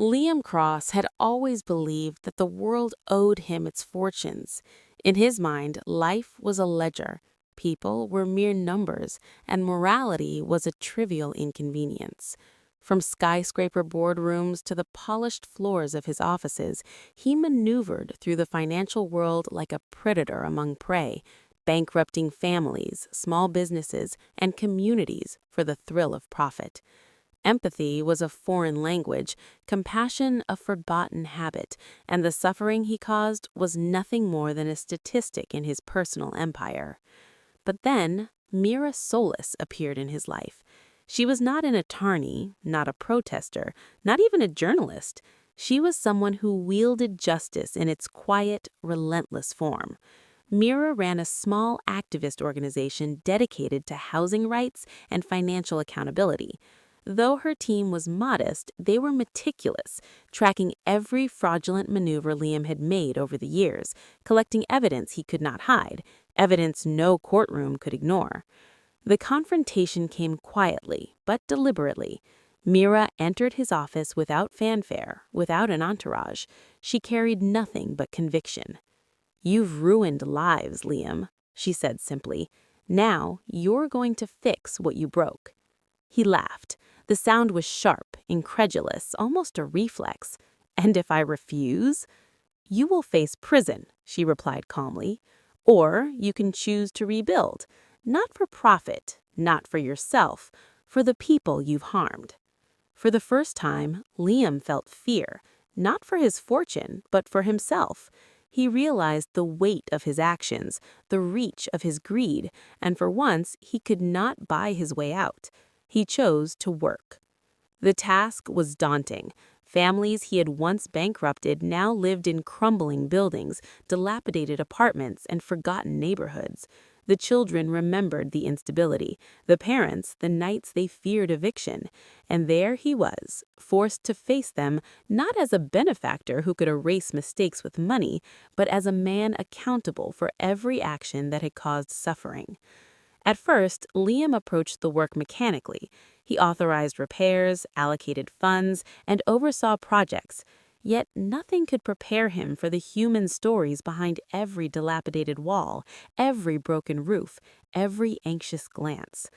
Liam Cross had always believed that the world owed him its fortunes. In his mind, life was a ledger, people were mere numbers, and morality was a trivial inconvenience. From skyscraper boardrooms to the polished floors of his offices, he maneuvered through the financial world like a predator among prey, bankrupting families, small businesses, and communities for the thrill of profit. Empathy was a foreign language, compassion a forgotten habit, and the suffering he caused was nothing more than a statistic in his personal empire. But then, Mira Solis appeared in his life. She was not an attorney, not a protester, not even a journalist. She was someone who wielded justice in its quiet, relentless form. Mira ran a small activist organization dedicated to housing rights and financial accountability. Though her team was modest, they were meticulous, tracking every fraudulent maneuver Liam had made over the years, collecting evidence he could not hide, evidence no courtroom could ignore. The confrontation came quietly, but deliberately. Mira entered his office without fanfare, without an entourage. She carried nothing but conviction. "You've ruined lives, Liam," she said simply. "Now you're going to fix what you broke." He laughed. The sound was sharp, incredulous, almost a reflex. "And if I refuse?" "You will face prison," she replied calmly. "Or you can choose to rebuild, not for profit, not for yourself, for the people you've harmed." For the first time, Liam felt fear, not for his fortune, but for himself. He realized the weight of his actions, the reach of his greed, and for once he could not buy his way out. He chose to work. The task was daunting. Families he had once bankrupted now lived in crumbling buildings, dilapidated apartments, and forgotten neighborhoods. The children remembered the instability, the parents the nights they feared eviction, and there he was, forced to face them not as a benefactor who could erase mistakes with money, but as a man accountable for every action that had caused suffering. At first, Liam approached the work mechanically. He authorized repairs, allocated funds, and oversaw projects. Yet nothing could prepare him for the human stories behind every dilapidated wall, every broken roof, every anxious glance.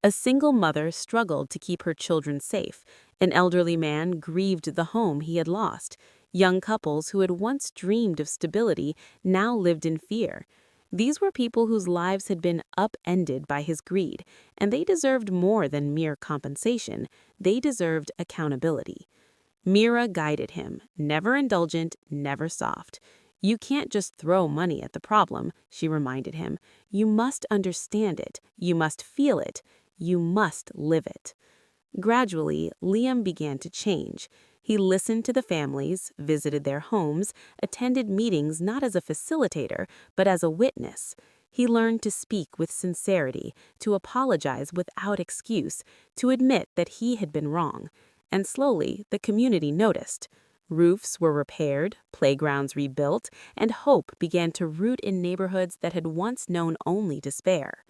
A single mother struggled to keep her children safe. An elderly man grieved the home he had lost. Young couples who had once dreamed of stability now lived in fear. These were people whose lives had been upended by his greed, and they deserved more than mere compensation. They deserved accountability. Mira guided him, never indulgent, never soft. "You can't just throw money at the problem," she reminded him. "You must understand it. You must feel it. You must live it." Gradually, Liam began to change. He listened to the families, visited their homes, attended meetings not as a facilitator, but as a witness. He learned to speak with sincerity, to apologize without excuse, to admit that he had been wrong. And slowly, the community noticed. Roofs were repaired, playgrounds rebuilt, and hope began to root in neighborhoods that had once known only despair.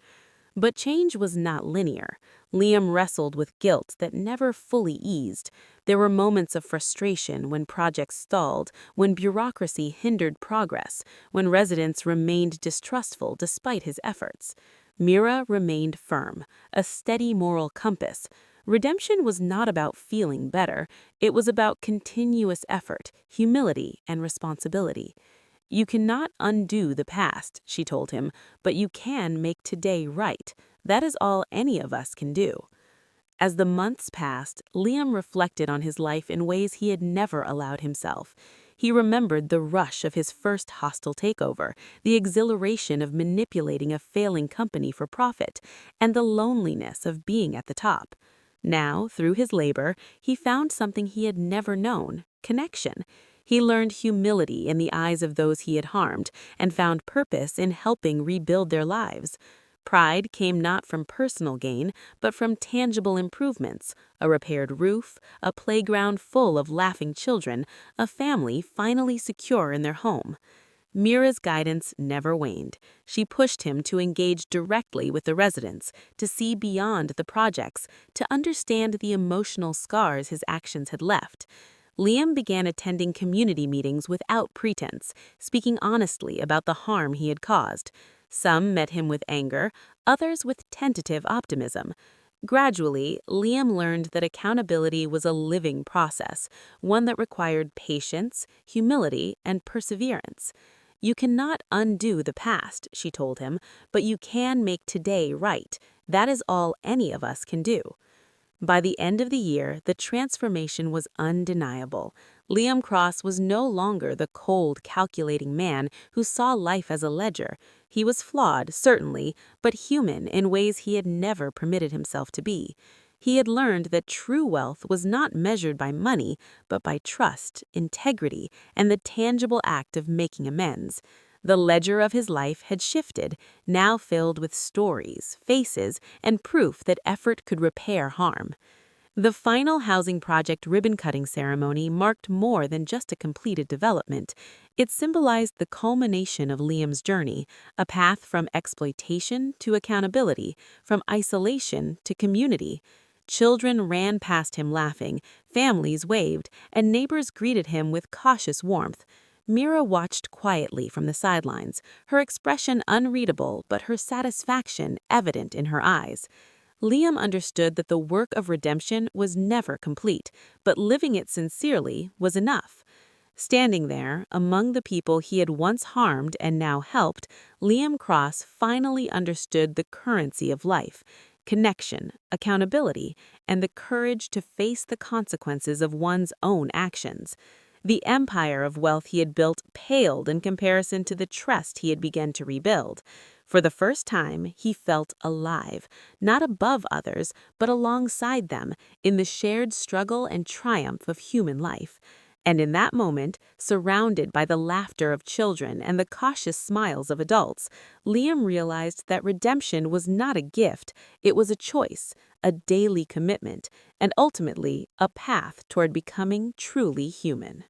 But change was not linear. Liam wrestled with guilt that never fully eased. There were moments of frustration when projects stalled, when bureaucracy hindered progress, when residents remained distrustful despite his efforts. Mira remained firm, a steady moral compass. Redemption was not about feeling better. It was about continuous effort, humility, and responsibility. "You cannot undo the past," she told him, "but you can make today right. That is all any of us can do." As the months passed, Liam reflected on his life in ways he had never allowed himself. He remembered the rush of his first hostile takeover, the exhilaration of manipulating a failing company for profit, and the loneliness of being at the top. Now, through his labor, he found something he had never known: connection. He learned humility in the eyes of those he had harmed and found purpose in helping rebuild their lives. Pride came not from personal gain, but from tangible improvements: a repaired roof, a playground full of laughing children, a family finally secure in their home. Mira's guidance never waned. She pushed him to engage directly with the residents, to see beyond the projects, to understand the emotional scars his actions had left. Liam began attending community meetings without pretense, speaking honestly about the harm he had caused. Some met him with anger, others with tentative optimism. Gradually, Liam learned that accountability was a living process, one that required patience, humility, and perseverance. You cannot undo the past, she told him, but you can make today right. That is all any of us can do. By the end of the year, the transformation was undeniable. Liam Cross was no longer the cold, calculating man who saw life as a ledger. He was flawed, certainly, but human in ways he had never permitted himself to be. He had learned that true wealth was not measured by money, but by trust, integrity, and the tangible act of making amends. The ledger of his life had shifted, now filled with stories, faces, and proof that effort could repair harm. The final housing project ribbon-cutting ceremony marked more than just a completed development. It symbolized the culmination of Liam's journey, a path from exploitation to accountability, from isolation to community. Children ran past him laughing, families waved, and neighbors greeted him with cautious warmth. Mira watched quietly from the sidelines, her expression unreadable but her satisfaction evident in her eyes. Liam understood that the work of redemption was never complete, but living it sincerely was enough. Standing there, among the people he had once harmed and now helped, Liam Cross finally understood the currency of life: connection, accountability, and the courage to face the consequences of one's own actions. The empire of wealth he had built paled in comparison to the trust he had begun to rebuild. For the first time, he felt alive, not above others, but alongside them, in the shared struggle and triumph of human life. And in that moment, surrounded by the laughter of children and the cautious smiles of adults, Liam realized that redemption was not a gift, it was a choice, a daily commitment, and ultimately a path toward becoming truly human.